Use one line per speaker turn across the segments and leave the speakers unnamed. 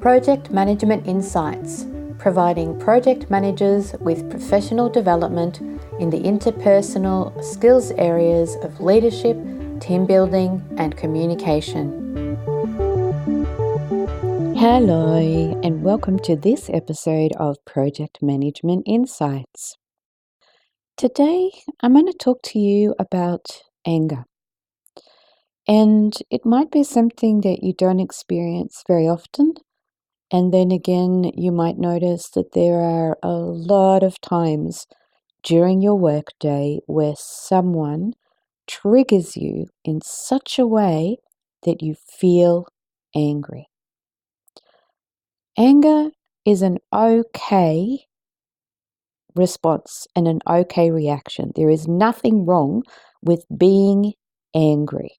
Project Management Insights, providing project managers with professional development in the interpersonal skills areas of leadership, team building, and communication. Hello, and welcome to this episode of Project Management Insights. Today, I'm going to talk to you about anger. And it might be something that you don't experience very often. And then again, you might notice that there are a lot of times during your workday where someone triggers you in such a way that you feel angry. Anger is an okay response and an okay reaction. There is nothing wrong with being angry.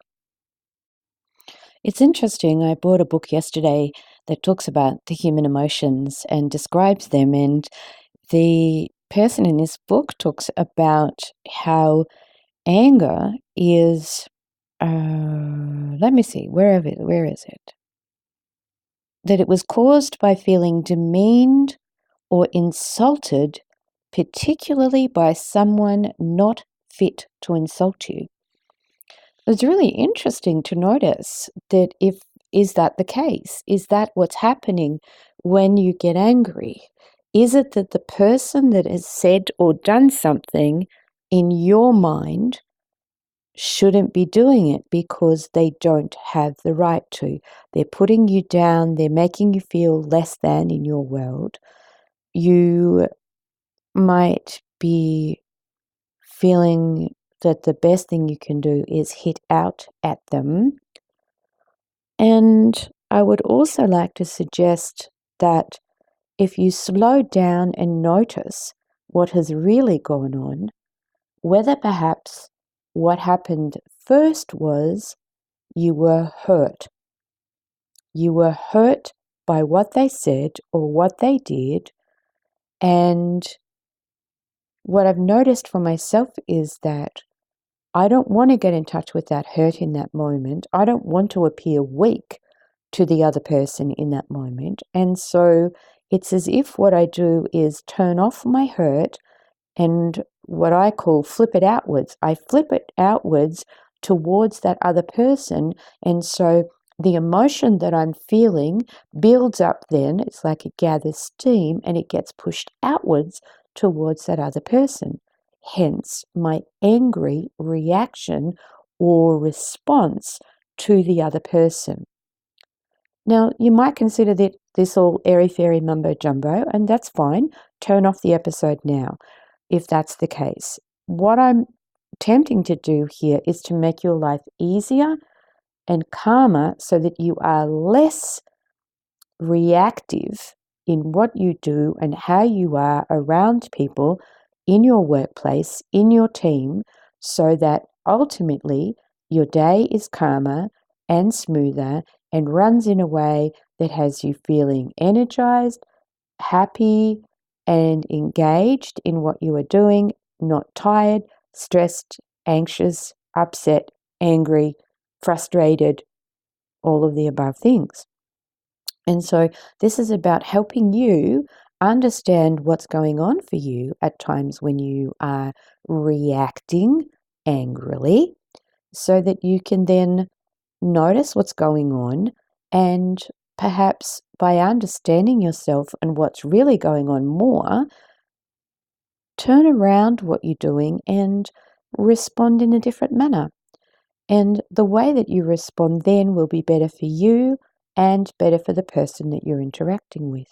It's interesting, I bought a book yesterday that talks about the human emotions and describes them, and the person in this book talks about how anger is, where is it? That it was caused by feeling demeaned or insulted, particularly by someone not fit to insult you. It's really interesting to notice that is that the case? Is that what's happening when you get angry? Is it that the person that has said or done something in your mind shouldn't be doing it because they don't have the right to? They're putting you down, they're making you feel less than in your world. You might be feeling that the best thing you can do is hit out at them. And I would also like to suggest that if you slow down and notice what has really gone on, whether perhaps what happened first was you were hurt. You were hurt by what they said or what they did. And what I've noticed for myself is that I don't want to get in touch with that hurt in that moment. I don't want to appear weak to the other person in that moment. And so it's as if what I do is turn off my hurt and what I call flip it outwards. I flip it outwards towards that other person. And so the emotion that I'm feeling builds up then. It's like it gathers steam and it gets pushed outwards towards that other person. Hence, my angry reaction or response to the other person. Now, you might consider that this all airy-fairy mumbo-jumbo, and that's fine. Turn off the episode now, if that's the case. What I'm attempting to do here is to make your life easier and calmer so that you are less reactive in what you do and how you are around people in your workplace, in your team, so that ultimately your day is calmer and smoother and runs in a way that has you feeling energized, happy, and engaged in what you are doing, not tired, stressed, anxious, upset, angry, frustrated, all of the above things. And so this is about helping you understand what's going on for you at times when you are reacting angrily so that you can then notice what's going on and perhaps by understanding yourself and what's really going on more, turn around what you're doing and respond in a different manner. And the way that you respond then will be better for you and better for the person that you're interacting with.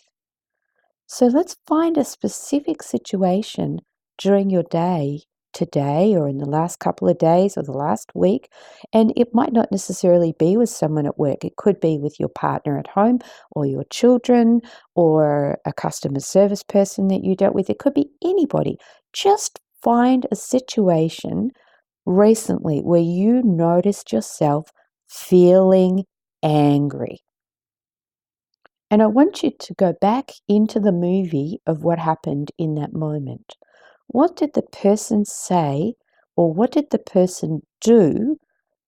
So let's find a specific situation during your day today or in the last couple of days or the last week. And it might not necessarily be with someone at work. It could be with your partner at home or your children or a customer service person that you dealt with. It could be anybody. Just find a situation recently where you noticed yourself feeling angry. And I want you to go back into the movie of what happened in that moment. What did the person say or what did the person do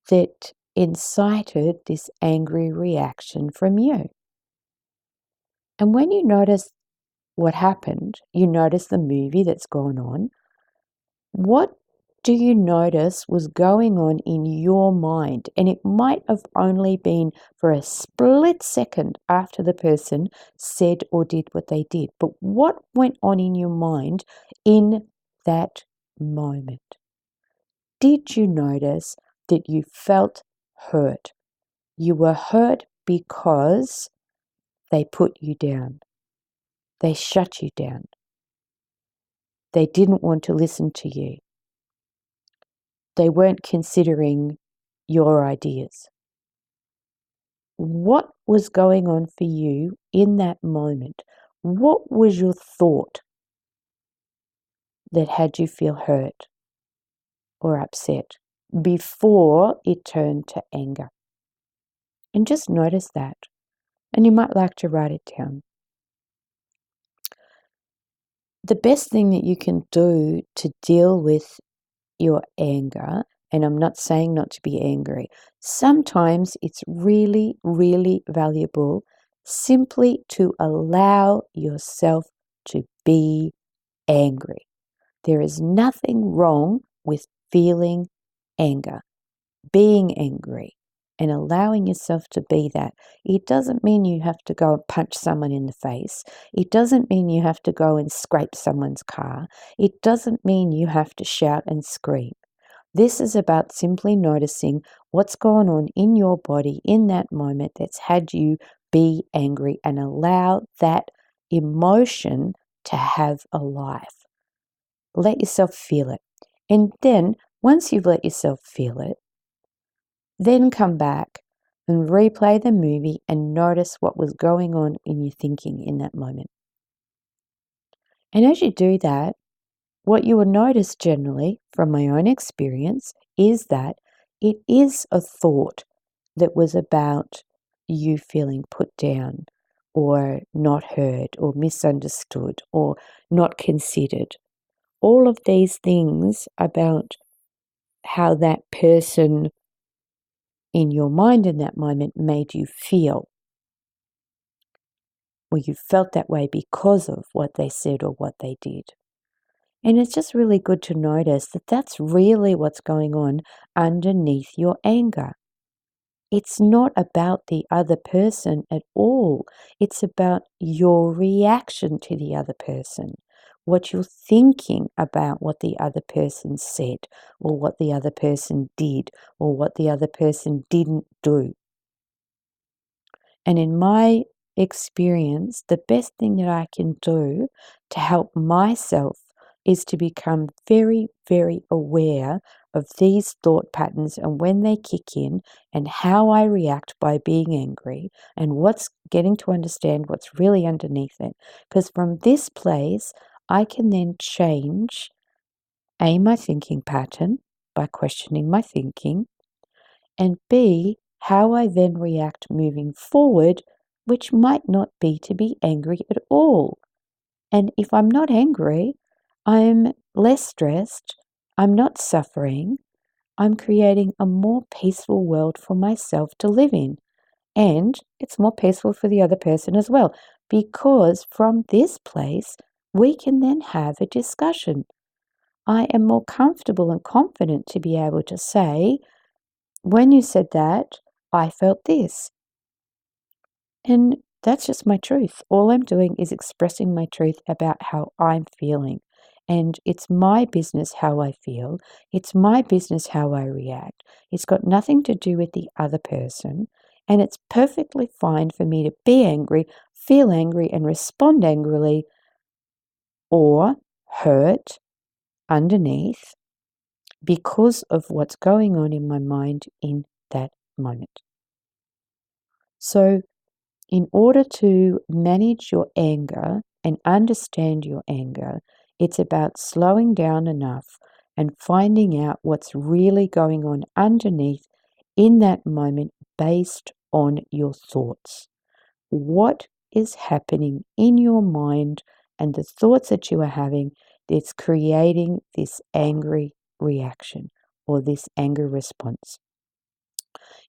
that incited this angry reaction from you? And when you notice what happened, you notice the movie that's gone on, what do you notice was going on in your mind? And it might have only been for a split second after the person said or did what they did. But what went on in your mind in that moment? Did you notice that you felt hurt? You were hurt because they put you down. They shut you down. They didn't want to listen to you. They weren't considering your ideas. What was going on for you in that moment? What was your thought that had you feel hurt or upset before it turned to anger? And just notice that. And you might like to write it down. The best thing that you can do to deal with your anger, and I'm not saying not to be angry, sometimes it's really, really valuable simply to allow yourself to be angry. There is nothing wrong with feeling anger, being angry, and allowing yourself to be that. It doesn't mean you have to go and punch someone in the face. It doesn't mean you have to go and scrape someone's car. It doesn't mean you have to shout and scream. This is about simply noticing what's going on in your body in that moment that's had you be angry and allow that emotion to have a life. Let yourself feel it. And then, once you've let yourself feel it, then come back and replay the movie and notice what was going on in your thinking in that moment. And as you do that, what you will notice generally from my own experience is that it is a thought that was about you feeling put down or not heard or misunderstood or not considered. All of these things about how that person in your mind in that moment made you feel, or you felt that way because of what they said or what they did. And it's just really good to notice that that's really what's going on underneath your anger. It's not about the other person at all. It's about your reaction to the other person, what you're thinking about what the other person said, or what the other person did, or what the other person didn't do. And in my experience, the best thing that I can do to help myself is to become very, very aware of these thought patterns and when they kick in and how I react by being angry and what's getting to understand what's really underneath it. Because from this place, I can then change A, my thinking pattern by questioning my thinking, and B, how I then react moving forward, which might not be to be angry at all. And if I'm not angry, I'm less stressed, I'm not suffering, I'm creating a more peaceful world for myself to live in. And it's more peaceful for the other person as well, because from this place, we can then have a discussion. I am more comfortable and confident to be able to say, when you said that, I felt this. And that's just my truth. All I'm doing is expressing my truth about how I'm feeling. And it's my business how I feel. It's my business how I react. It's got nothing to do with the other person. And it's perfectly fine for me to be angry, feel angry, and respond angrily or hurt underneath because of what's going on in my mind in that moment. So, in order to manage your anger and understand your anger, it's about slowing down enough and finding out what's really going on underneath in that moment based on your thoughts. What is happening in your mind and the thoughts that you are having that's creating this angry reaction or this anger response?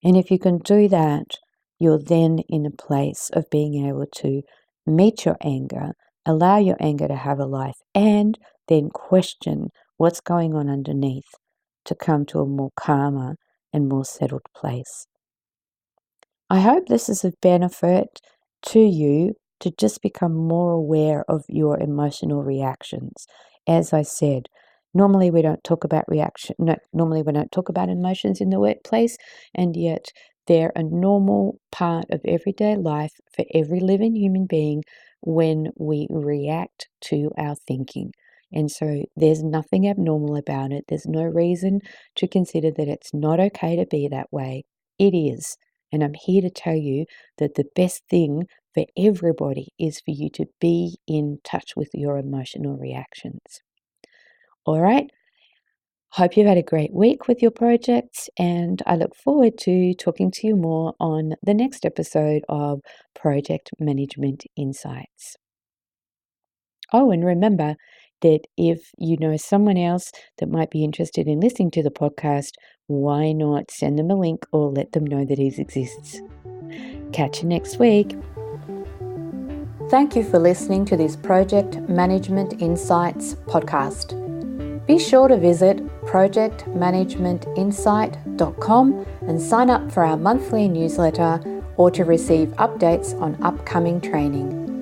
And if you can do that, you're then in a place of being able to meet your anger, allow your anger to have a life, and then question what's going on underneath to come to a more calmer and more settled place. I hope this is of benefit to you to just become more aware of your emotional reactions. As I said, normally we don't talk about emotions in the workplace, and yet they're a normal part of everyday life for every living human being when we react to our thinking. And so there's nothing abnormal about it. There's no reason to consider that it's not okay to be that way. It is. And I'm here to tell you that the best thing for everybody is for you to be in touch with your emotional reactions. All right. Hope you've had a great week with your projects, and I look forward to talking to you more on the next episode of Project Management Insights. Oh, and remember that if you know someone else that might be interested in listening to the podcast, why not send them a link or let them know that it exists? Catch you next week. Thank you for listening to this Project Management Insights podcast. Be sure to visit projectmanagementinsight.com and sign up for our monthly newsletter or to receive updates on upcoming training.